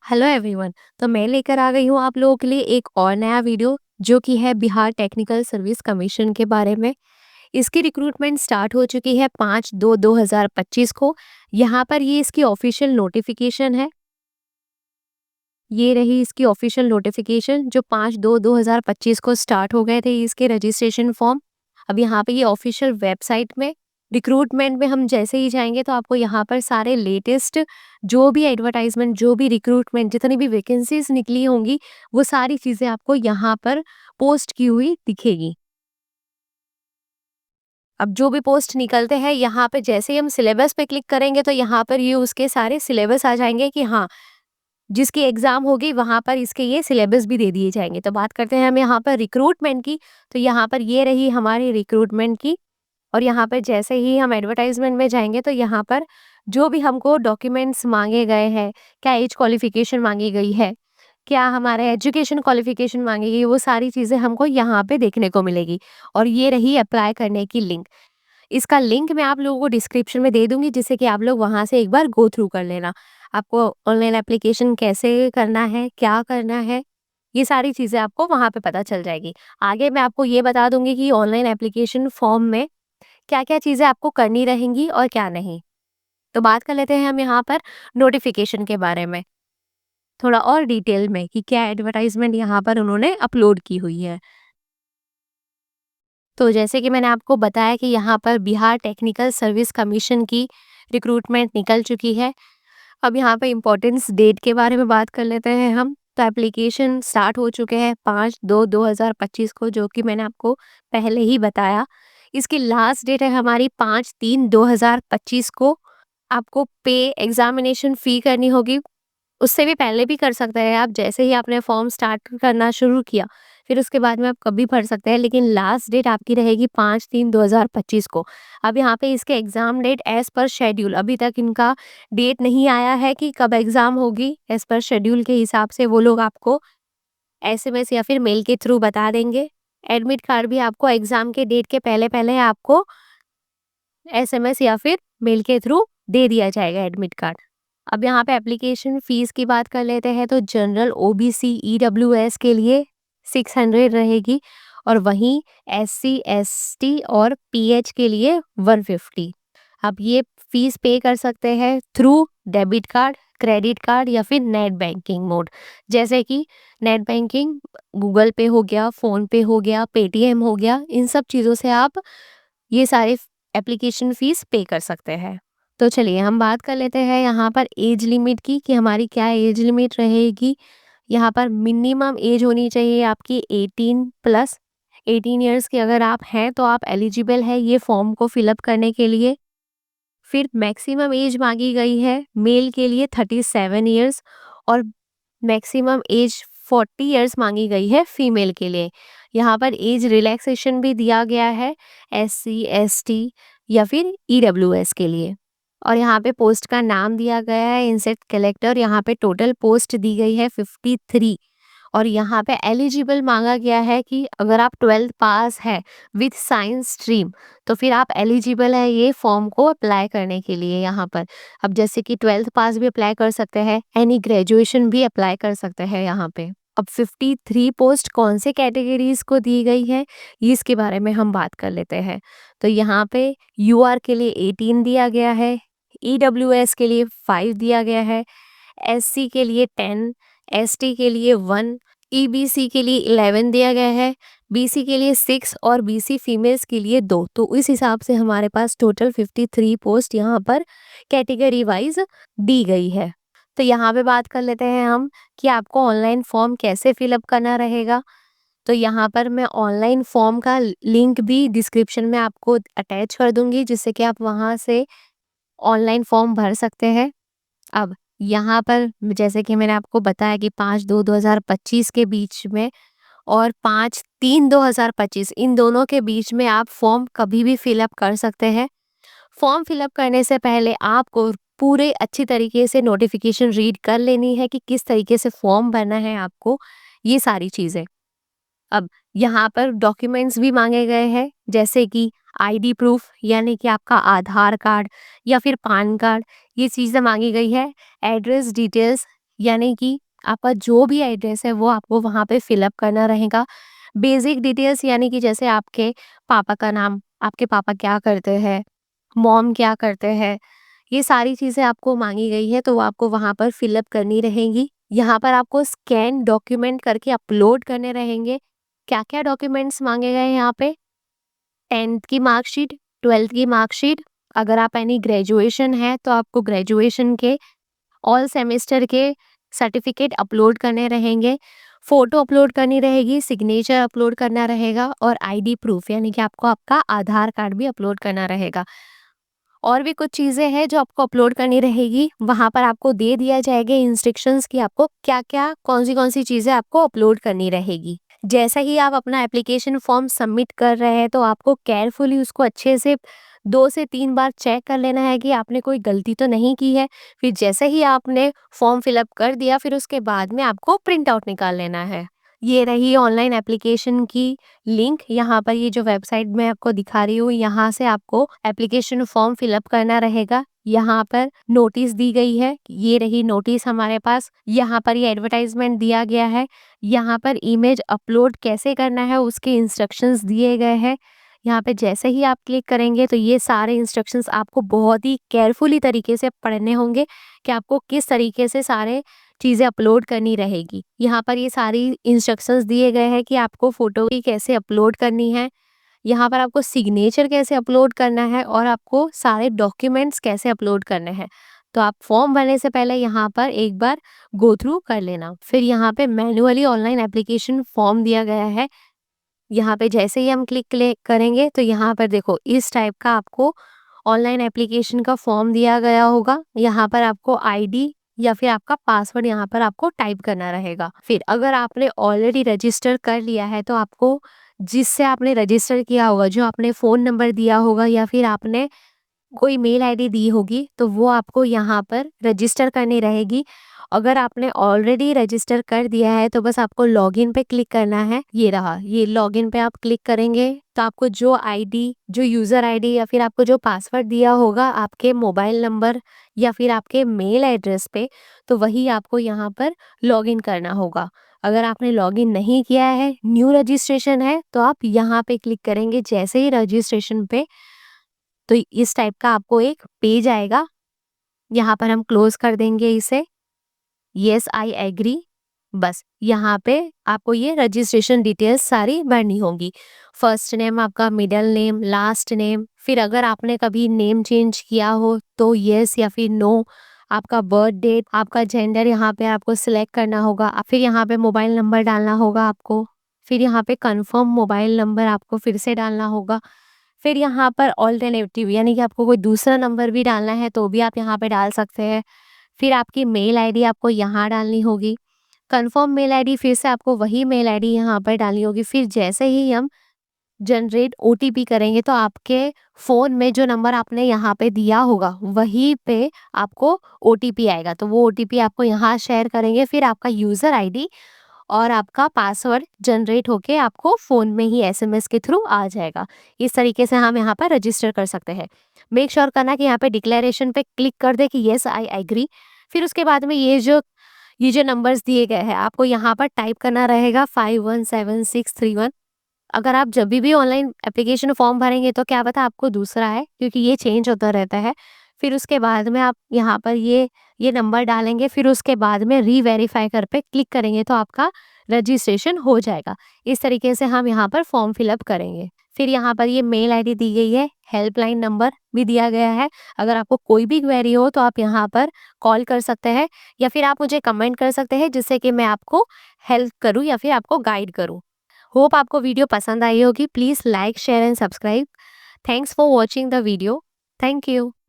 Hello everyone. तो मैं लेकर आ गई हूँ आप लोगों के लिए एक और नया वीडियो जो कि है बिहार टेक्निकल सर्विस कमीशन के बारे में। इसकी रिक्रूटमेंट स्टार्ट हो चुकी है 5/2/2025 को। यहाँ पर ये इसकी ऑफिशियल नोटिफिकेशन है। ये रही इसकी ऑफिशियल नोटिफिकेशन जो 5/2/2025 को स्टार्ट हो गए थे इसके रजिस्ट्रेशन फॉर्म। अब यहाँ पे ये ऑफिशियल वेबसाइट में रिक्रूटमेंट में हम जैसे ही जाएंगे तो आपको यहाँ पर सारे लेटेस्ट जो भी एडवर्टाइजमेंट, जो भी रिक्रूटमेंट, जितनी भी वैकेंसीज निकली होंगी वो सारी चीज़ें आपको यहाँ पर पोस्ट की हुई दिखेगी। अब जो भी पोस्ट निकलते हैं यहाँ पे जैसे ही हम सिलेबस पे क्लिक करेंगे तो यहाँ पर ये उसके सारे सिलेबस आ जाएंगे कि हाँ, जिसकी एग्जाम होगी वहां पर इसके ये सिलेबस भी दे दिए जाएंगे। तो बात करते हैं हम यहाँ पर रिक्रूटमेंट की। तो यहाँ पर ये रही हमारी रिक्रूटमेंट की। और यहाँ पर जैसे ही हम एडवर्टाइजमेंट में जाएंगे तो यहाँ पर जो भी हमको डॉक्यूमेंट्स मांगे गए हैं, क्या एज क्वालिफिकेशन मांगी गई है, क्या हमारे एजुकेशन क्वालिफिकेशन मांगी गई, वो सारी चीज़ें हमको यहाँ पे देखने को मिलेगी। और ये रही अप्लाई करने की लिंक। इसका लिंक मैं आप लोगों को डिस्क्रिप्शन में दे दूंगी जिससे कि आप लोग वहां से एक बार गो थ्रू कर लेना। आपको ऑनलाइन एप्लीकेशन कैसे करना है, क्या करना है, ये सारी चीज़ें आपको वहां पे पता चल जाएगी। आगे मैं आपको ये बता दूंगी कि ऑनलाइन एप्लीकेशन फॉर्म में क्या-क्या चीज़ें आपको करनी रहेंगी और क्या नहीं। तो बात कर लेते हैं हम यहाँ पर नोटिफिकेशन के बारे में, थोड़ा और डिटेल में कि क्या एडवर्टाइजमेंट यहाँ पर उन्होंने अपलोड की हुई है। तो जैसे कि मैंने आपको बताया कि यहाँ पर बिहार टेक्निकल सर्विस कमीशन की रिक्रूटमेंट निकल चुकी है। अब यहाँ पे इम्पोर्टेंस डेट के बारे में बात कर लेते हैं हम। तो एप्लीकेशन स्टार्ट हो चुके हैं 5/2/2025 को, जो कि मैंने आपको पहले ही बताया। इसकी लास्ट डेट है हमारी 5/3/2025 को। आपको पे एग्जामिनेशन फ़ी करनी होगी। उससे भी पहले भी कर सकते हैं आप, जैसे ही आपने फॉर्म स्टार्ट करना शुरू किया, फिर उसके बाद में आप कभी भर सकते हैं, लेकिन लास्ट डेट आपकी रहेगी 5/3/2025 को। अब यहाँ पे इसके exam date as per schedule, अभी तक इनका डेट नहीं आया है कि कब एग्ज़ाम होगी। एज़ पर शेड्यूल के हिसाब से वो लोग आपको एसएमएस या फिर मेल के थ्रू बता देंगे। एडमिट कार्ड भी आपको एग्ज़ाम के डेट के पहले-पहले आपको एसएमएस या फिर मेल के थ्रू दे दिया जाएगा एडमिट कार्ड। अब यहाँ पे एप्लीकेशन फीस की बात कर लेते हैं तो जनरल, ओबीसी, ईडब्ल्यूएस के लिए 600 रहेगी और वहीं एससी, एसटी और पीएच के लिए 150। अब ये फीस पे कर सकते हैं through debit card, credit card या फिर नेट बैंकिंग मोड। जैसे कि नेट बैंकिंग गूगल पे हो गया, फ़ोन पे हो गया, पेटीएम हो गया, इन सब चीज़ों से आप ये सारे एप्लीकेशन फीस पे कर सकते हैं। तो चलिए हम बात कर लेते हैं यहाँ पर एज लिमिट की कि हमारी क्या एज लिमिट रहेगी। यहाँ पर मिनिमम एज होनी चाहिए आपकी 18+। 18 ईयर्स के अगर आप हैं तो आप एलिजिबल है ये फॉर्म को फिलअप करने के लिए। फिर मैक्सिमम एज मांगी गई है मेल के लिए 37 ईयर्स और मैक्सिमम एज 40 ईयर्स मांगी गई है फीमेल के लिए। यहाँ पर एज रिलैक्सेशन भी दिया गया है एससी, एसटी या फिर ईडब्ल्यूएस के लिए। और यहाँ पे पोस्ट का नाम दिया गया है इंसेक्ट कलेक्टर। यहाँ पे टोटल पोस्ट दी गई है 53। और यहाँ पे एलिजिबल मांगा गया है कि अगर आप 12th पास है विथ साइंस स्ट्रीम तो फिर आप एलिजिबल है ये फॉर्म को अप्लाई करने के लिए यहाँ पर। अब जैसे कि 12th पास भी अप्लाई कर सकते हैं, एनी ग्रेजुएशन भी अप्लाई कर सकते हैं यहाँ पे। अब 53 पोस्ट कौन से कैटेगरीज को दी गई है ये इसके बारे में हम बात कर लेते हैं। तो यहाँ पे यूआर के लिए 18 दिया गया है, ईडब्ल्यूएस के लिए 5 दिया गया है, एससी के लिए 10, एसटी के लिए 1, ईबीसी के लिए 11 दिया गया है, बीसी के लिए 6 और बीसी फीमेल्स के लिए 2। तो इस हिसाब से हमारे पास टोटल 53 पोस्ट यहाँ पर कैटेगरी वाइज दी गई है। तो यहाँ पे बात कर लेते हैं हम कि आपको ऑनलाइन फॉर्म कैसे फिलअप करना रहेगा। तो यहाँ पर मैं ऑनलाइन फॉर्म का लिंक भी डिस्क्रिप्शन में आपको अटैच कर दूंगी जिससे कि आप वहाँ से ऑनलाइन फॉर्म भर सकते हैं। अब यहाँ पर जैसे कि मैंने आपको बताया कि 5/2/2025 के बीच में और 5/3/2025 इन दोनों के बीच में आप फॉर्म कभी भी फिलअप कर सकते हैं। फॉर्म फिलअप करने से पहले आपको पूरे अच्छी तरीके से नोटिफिकेशन रीड कर लेनी है कि किस तरीके से फॉर्म भरना है आपको, ये सारी चीज़ें। अब यहाँ पर डॉक्यूमेंट्स भी मांगे गए हैं जैसे कि आईडी प्रूफ यानी कि आपका आधार कार्ड या फिर पान कार्ड, ये चीज़ें मांगी गई है। एड्रेस डिटेल्स यानी कि आपका जो भी एड्रेस है वो आपको वहाँ पे फिल अप करना रहेगा। बेसिक डिटेल्स यानी कि जैसे आपके पापा का नाम, आपके पापा क्या करते हैं, मॉम क्या करते हैं, ये सारी चीज़ें आपको माँगी गई है, तो वो आपको वहाँ पर फिल अप करनी रहेंगी। यहाँ पर आपको स्कैन डॉक्यूमेंट करके अपलोड करने रहेंगे। क्या-क्या डॉक्यूमेंट्स माँगे गए हैं यहाँ पे? 10th की मार्कशीट, 12th की मार्कशीट, अगर आप एनी ग्रेजुएशन है तो आपको ग्रेजुएशन के ऑल सेमेस्टर के सर्टिफिकेट अपलोड करने रहेंगे, फ़ोटो अपलोड करनी रहेगी, सिग्नेचर अपलोड करना रहेगा और आईडी प्रूफ यानी कि आपको आपका आधार कार्ड भी अपलोड करना रहेगा। और भी कुछ चीज़ें हैं जो आपको अपलोड करनी रहेगी, वहाँ पर आपको दे दिया जाएगा इंस्ट्रक्शंस कि आपको क्या-क्या, कौन-सी चीज़ें आपको अपलोड करनी रहेगी। जैसा ही आप अपना एप्लीकेशन फॉर्म सबमिट कर रहे हैं तो आपको केयरफुली उसको अच्छे से 2 से 3 बार चेक कर लेना है कि आपने कोई गलती तो नहीं की है। फिर जैसे ही आपने फॉर्म फिल अप कर दिया फिर उसके बाद में आपको प्रिंट आउट निकाल लेना है। ये रही ऑनलाइन एप्लीकेशन की लिंक। यहाँ पर ये जो वेबसाइट मैं आपको दिखा रही हूँ, यहाँ से आपको एप्लीकेशन फॉर्म फिलअप करना रहेगा। यहाँ पर नोटिस दी गई है, ये रही नोटिस हमारे पास। यहाँ पर ये एडवर्टाइजमेंट दिया गया है। यहाँ पर इमेज अपलोड कैसे करना है उसके इंस्ट्रक्शंस दिए गए हैं। यहाँ पे जैसे ही आप क्लिक करेंगे तो ये सारे इंस्ट्रक्शंस आपको बहुत ही केयरफुली तरीके से पढ़ने होंगे कि आपको किस तरीके से सारे चीज़ें अपलोड करनी रहेगी। यहाँ पर ये सारी इंस्ट्रक्शंस दिए गए हैं कि आपको फ़ोटो भी कैसे अपलोड करनी है, यहाँ पर आपको सिग्नेचर कैसे अपलोड करना है और आपको सारे डॉक्यूमेंट्स कैसे अपलोड करने हैं। तो आप फॉर्म भरने से पहले यहाँ पर एक बार गो थ्रू कर लेना। फिर यहाँ पे मैन्युअली ऑनलाइन एप्लीकेशन फॉर्म दिया गया है। यहाँ पे जैसे ही हम क्लिक करेंगे तो यहाँ पर देखो इस टाइप का आपको ऑनलाइन एप्लीकेशन का फॉर्म दिया गया होगा। यहाँ पर आपको आईडी या फिर आपका पासवर्ड यहाँ पर आपको टाइप करना रहेगा। फिर अगर आपने ऑलरेडी रजिस्टर कर लिया है तो आपको जिससे आपने रजिस्टर किया होगा, जो आपने फ़ोन नंबर दिया होगा या फिर आपने कोई मेल आईडी दी होगी, तो वो आपको यहाँ पर रजिस्टर करनी रहेगी। अगर आपने ऑलरेडी रजिस्टर कर दिया है तो बस आपको लॉगिन पे क्लिक करना है। ये रहा, ये लॉगिन पे आप क्लिक करेंगे तो आपको जो आईडी, जो यूज़र आईडी या फिर आपको जो पासवर्ड दिया होगा आपके मोबाइल नंबर या फिर आपके मेल एड्रेस पे, तो वही आपको यहाँ पर लॉगिन करना होगा। अगर आपने लॉगिन नहीं किया है, न्यू रजिस्ट्रेशन है, तो आप यहाँ पे क्लिक करेंगे जैसे ही रजिस्ट्रेशन पे, तो इस टाइप का आपको एक पेज आएगा। यहाँ पर हम क्लोज कर देंगे इसे। Yes I agree. बस यहाँ पे आपको ये रजिस्ट्रेशन डिटेल्स सारी भरनी होंगी। फर्स्ट नेम आपका, मिडिल नेम, लास्ट नेम, फिर अगर आपने कभी नेम चेंज किया हो तो येस या फिर नो, आपका बर्थ डेट, आपका जेंडर यहाँ पे आपको सिलेक्ट करना होगा। फिर यहाँ पे मोबाइल नंबर डालना होगा आपको। फिर यहाँ पे कंफर्म मोबाइल नंबर आपको फिर से डालना होगा। फिर यहाँ पर ऑल्टरनेटिव यानी कि आपको कोई दूसरा नंबर भी डालना है तो भी आप यहाँ पे डाल सकते हैं। फिर आपकी मेल आईडी आपको यहाँ डालनी होगी। कंफर्म मेल आईडी, फिर से आपको वही मेल आईडी यहाँ पर डालनी होगी। फिर जैसे ही हम जनरेट ओटीपी करेंगे तो आपके फ़ोन में जो नंबर आपने यहाँ पे दिया होगा वहीं पे आपको ओटीपी आएगा। तो वो ओटीपी आपको यहाँ शेयर करेंगे। फिर आपका यूज़र आईडी और आपका पासवर्ड जनरेट होके आपको फ़ोन में ही एसएमएस के थ्रू आ जाएगा। इस तरीके से हम यहाँ पर रजिस्टर कर सकते हैं। मेक श्योर करना कि यहाँ पे डिक्लेरेशन पे क्लिक कर दे कि येस आई एग्री। फिर उसके बाद में ये जो नंबर्स दिए गए हैं आपको यहाँ पर टाइप करना रहेगा 517631। अगर आप जब भी ऑनलाइन एप्लीकेशन फॉर्म भरेंगे तो क्या पता आपको दूसरा है, क्योंकि ये चेंज होता रहता है। फिर उसके बाद में आप यहाँ पर ये नंबर डालेंगे। फिर उसके बाद में री-वेरीफाई कर पे क्लिक करेंगे तो आपका रजिस्ट्रेशन हो जाएगा। इस तरीके से हम यहाँ पर फॉर्म फिलअप करेंगे। फिर यहाँ पर ये मेल आईडी दी गई है, हेल्पलाइन नंबर भी दिया गया है। अगर आपको कोई भी क्वेरी हो तो आप यहाँ पर कॉल कर सकते हैं या फिर आप मुझे कमेंट कर सकते हैं जिससे कि मैं आपको हेल्प करूँ या फिर आपको गाइड करूँ। होप आपको वीडियो पसंद आई होगी। Please like, share and subscribe. Thanks for watching the video. Thank you.